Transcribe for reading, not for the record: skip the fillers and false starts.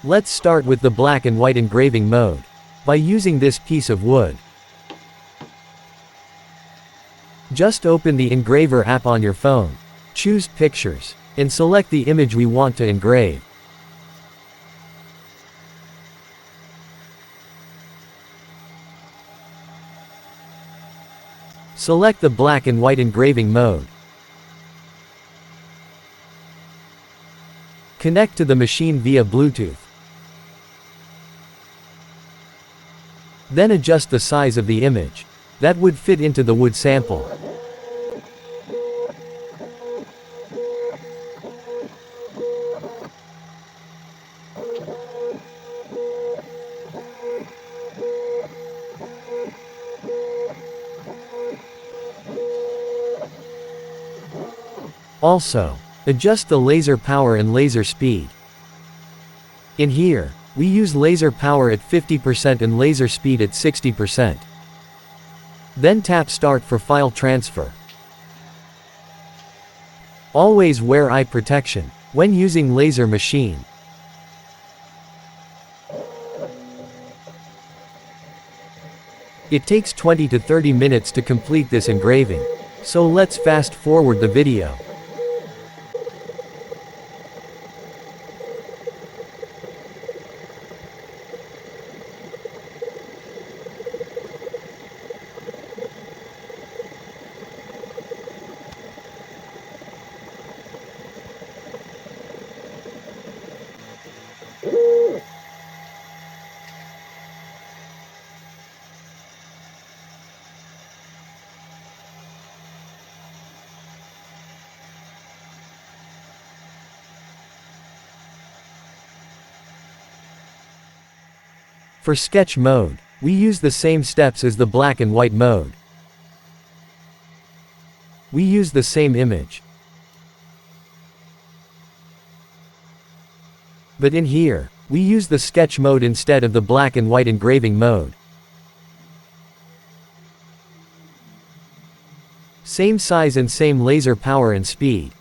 Let's start with the black and white engraving mode. By using this piece of wood, just open the engraver app on your phone. Choose Pictures, and select the image we want to engrave. Select the black and white engraving mode. Connect to the machine via Bluetooth. Then adjust the size of the image that would fit into the wood sample. Also, adjust the laser power and laser speed. In here, we use laser power at 50% and laser speed at 60%. Then tap Start for file transfer. Always wear eye protection when using laser machine. It takes 20 to 30 minutes to complete this engraving. So let's fast forward the video. For sketch mode, we use the same steps as the black and white mode. We use the same image. But in here, we use the sketch mode instead of the black and white engraving mode. Same size and same laser power and speed.